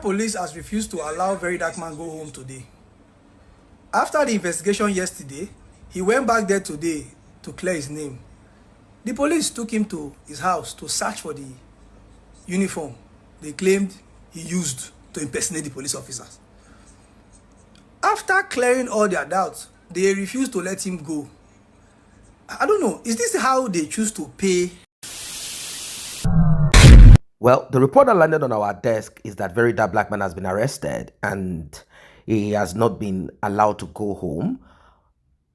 police has refused to allow Verydarkman go home today. After the investigation yesterday, he went back there today to clear his name. The police took him to his house to search for the uniform they claimed he used to impersonate the police officers. After clearing all their doubts, they refused to let him go. I don't know, is this how they choose to pay? Well, the report that landed on our desk is that Verydarkman has been arrested and he has not been allowed to go home.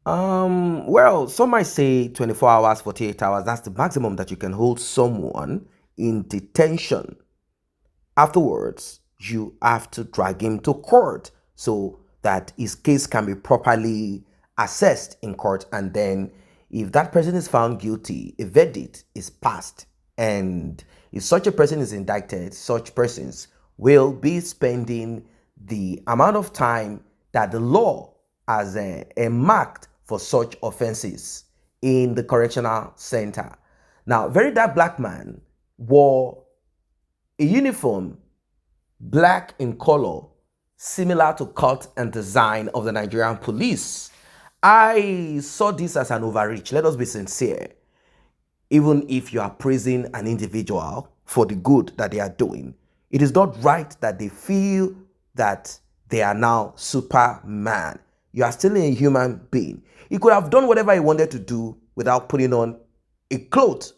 Well, some might say 24 hours, 48 hours, that's the maximum that you can hold someone in detention. Afterwards, you have to drag him to court so that his case can be properly assessed in court. And then if that person is found guilty, a verdict is passed. And if such a person is indicted, such persons will be spending the amount of time that the law has marked for such offenses in the correctional center. Now, Verydarkman wore a uniform, black in color, similar to cut and design of the Nigerian police. I saw this as an overreach. Let us be sincere. Even if you are praising an individual for the good that they are doing, it is not right that they feel that they are now Superman. You are still a human being. He could have done whatever he wanted to do without putting on a cloth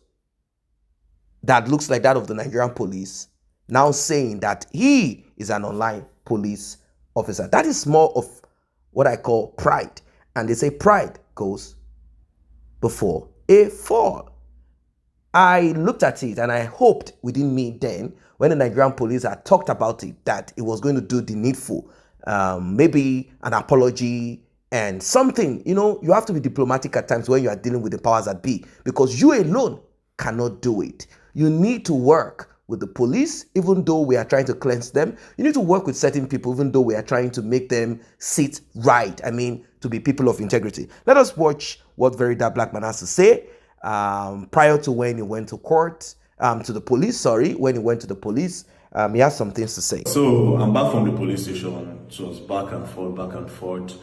that looks like that of the Nigerian police, now saying that he is an online police officer. That is more of what I call pride. And they say pride goes before a fall. I looked at it and I hoped within me then, when the Nigerian police had talked about it, that it was going to do the needful. Maybe an apology and something. You know, you have to be diplomatic at times when you are dealing with the powers that be, because you alone cannot do it. You need to work with the police, even though we are trying to cleanse them. You need to work with certain people, even though we are trying to make them sit right. I mean, to be people of integrity. Let us watch what Verydarkman has to say prior to when he went to court, to the police, when he went to the police. He has some things to say. So I'm back from the police station. It was back and forth, back and forth.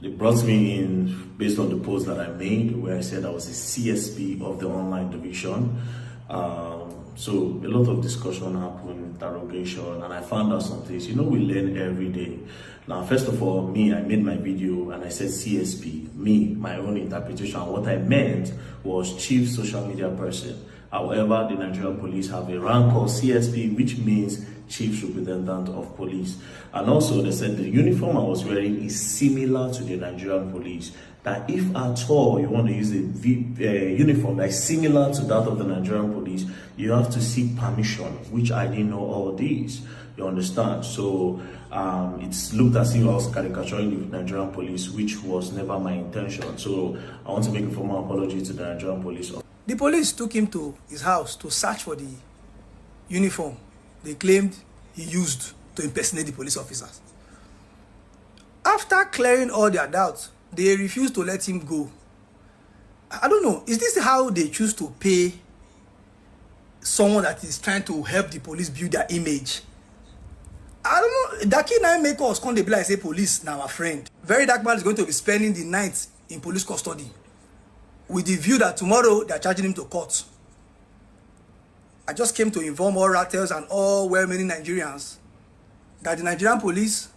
They brought me in based on the post that I made where I said I was a CSP of the online division. So a lot of discussion happened, interrogation, and I found out some things. You know, we learn every day. Now, first of all, I made my video and I said CSP, my own interpretation. What I meant was Chief Social Media Person. However, the Nigerian police have a rank called CSP, which means Chief Superintendent of Police. And also, they said the uniform I was wearing is similar to the Nigerian police. That if at all you want to use a uniform that is similar to that of the Nigerian police, you have to seek permission, which I didn't know all these. You understand? So it's looked as if I was caricaturing the Nigerian police, which was never my intention. So I want to make a formal apology to the Nigerian police. The police took him to his house to search for the uniform they claimed he used to impersonate the police officers. After clearing all their doubts, they refused to let him go. I don't know, is this how they choose to pay someone that is trying to help the police build their image? I don't know, that can make us come to be like say police now our friend. Verydarkman is going to be spending the night in police custody with the view that tomorrow they are charging him to court. I just came to inform all rattles and all well-meaning Nigerians that the Nigerian police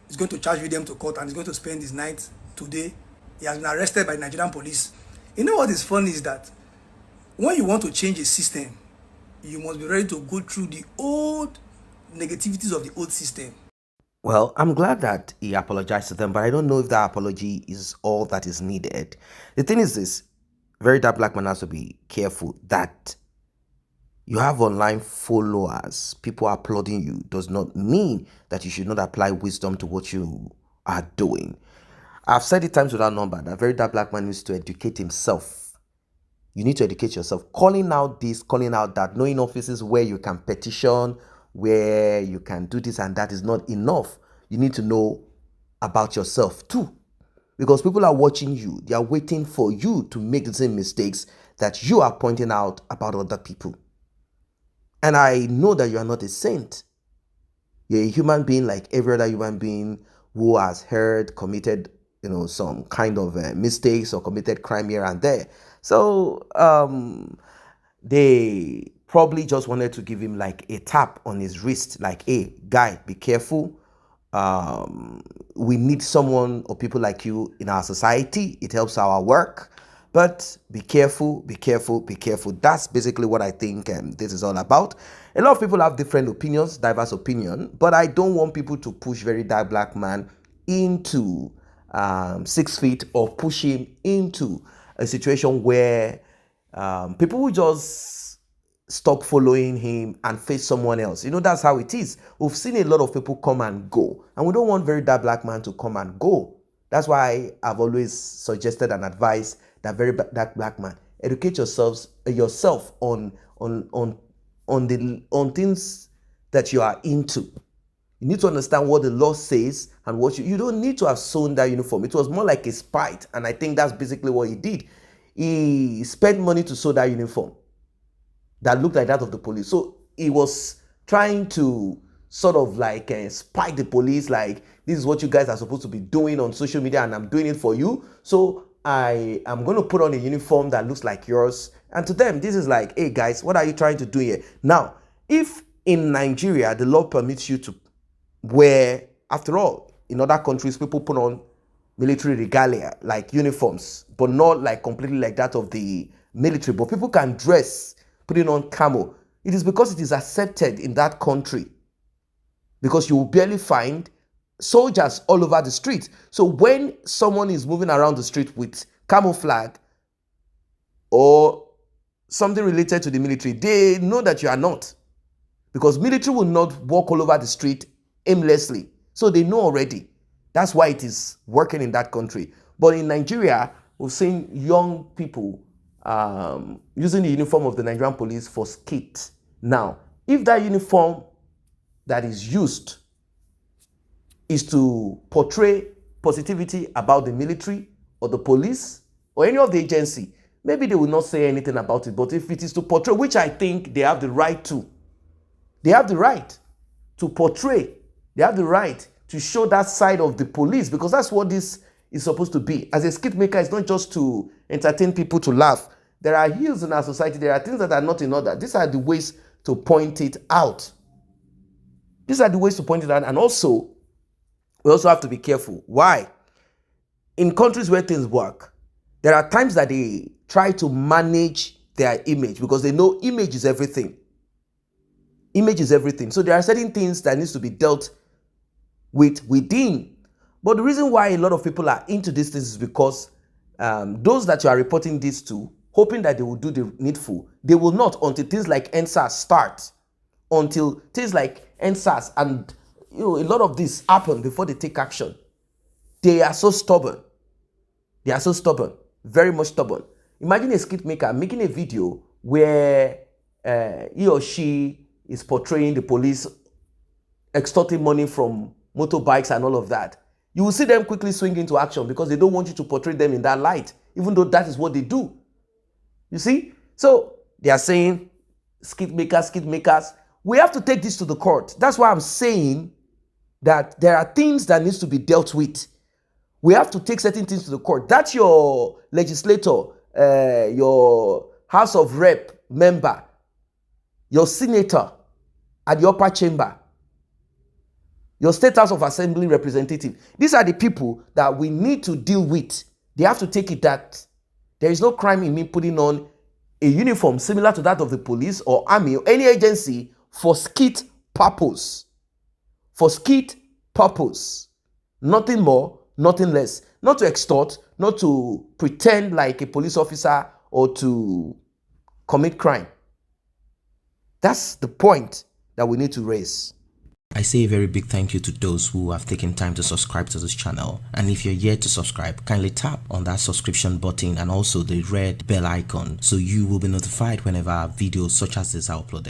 is going to charge with them to court and is going to spend his night today. He has been arrested by the Nigerian police. You know what is funny is that when you want to change a system, you must be ready to go through the old negativities of the old system. Well, I'm glad that he apologized to them, but I don't know if that apology is all that is needed. The thing is this, Verydarkman has to be careful that you have online followers, people applauding you, does not mean that you should not apply wisdom to what you are doing. I've said it times without number that Verydarkman needs to educate himself. You need to educate yourself. Calling out this, calling out that, knowing offices where you can petition, where you can do this and that is not enough. You need to know about yourself too. Because people are watching you. They are waiting for you to make the same mistakes that you are pointing out about other people. And I know that you are not a saint. You're a human being like every other human being who has heard, committed, some kind of mistakes or committed crime here and there. So they probably just wanted to give him like a tap on his wrist, like, hey, guy, be careful. We need someone or people like you in our society. It helps our work. But be careful, be careful, be careful. That's basically what I think this is all about. A lot of people have different opinions, diverse opinion, but I don't want people to push Verydarkman into 6 feet or push him into a situation where people will just stop following him and face someone else. That's how it is. We've seen a lot of people come and go, and we don't want Verydarkman to come and go. That's why I've always suggested and advised that Verydarkman, educate yourself on things that you are into. You need to understand what the law says and what you don't need to have sewn that uniform. It was more like a spite, and I think that's basically what he did. He spent money to sew that uniform that looked like that of the police. So he was trying to sort of like spite the police, like, this is what you guys are supposed to be doing on social media and I'm doing it for you. So I am going to put on a uniform that looks like yours. And to them, this is like, hey guys, what are you trying to do here? Now, if in Nigeria, the law permits you to wear, after all, in other countries, people put on military regalia, like uniforms, but not like completely like that of the military. But people can dress, putting on camo. It is because it is accepted in that country. Because you will barely find soldiers all over the street. So when someone is moving around the street with camouflage or something related to the military, they know that you are not. Because military will not walk all over the street aimlessly. So they know already. That's why it is working in that country. But in Nigeria, we've seen young people using the uniform of the Nigerian police for skit. Now, if that uniform that is used is to portray positivity about the military or the police or any of the agency, maybe they will not say anything about it. But if it is to portray, which I think they have the right to, they have the right to portray, they have the right to show that side of the police, because that's what this is supposed to be. As a skit maker, it's not just to entertain people to laugh. There are ills in our society. There are things that are not in order. These are the ways to point it out. These are the ways to point it out. And also, we also have to be careful. Why? In countries where things work, there are times that they try to manage their image because they know image is everything. Image is everything. So there are certain things that needs to be dealt with within. But the reason why a lot of people are into these things is because those that you are reporting this to, hoping that they will do the needful, they will not until things like NSAS start. Until things like NSAS and a lot of this happen before they take action. They are so stubborn. They are so stubborn. Very much stubborn. Imagine a skit maker making a video where he or she is portraying the police extorting money from motorbikes and all of that. You will see them quickly swing into action because they don't want you to portray them in that light, even though that is what they do. You see? So they are saying, skit makers, we have to take this to the court. That's why I'm saying that there are things that needs to be dealt with. We have to take certain things to the court. That's your legislator, your House of Rep member, your senator at the upper chamber, your State House of Assembly representative. These are the people that we need to deal with. They have to take it that there is no crime in me putting on a uniform similar to that of the police or army or any agency for skit purpose. For skit purpose. Nothing more, nothing less. Not to extort, not to pretend like a police officer or to commit crime. That's the point that we need to raise. I say a very big thank you to those who have taken time to subscribe to this channel, and if you're yet to subscribe, kindly tap on that subscription button and also the red bell icon so you will be notified whenever videos such as this are uploaded.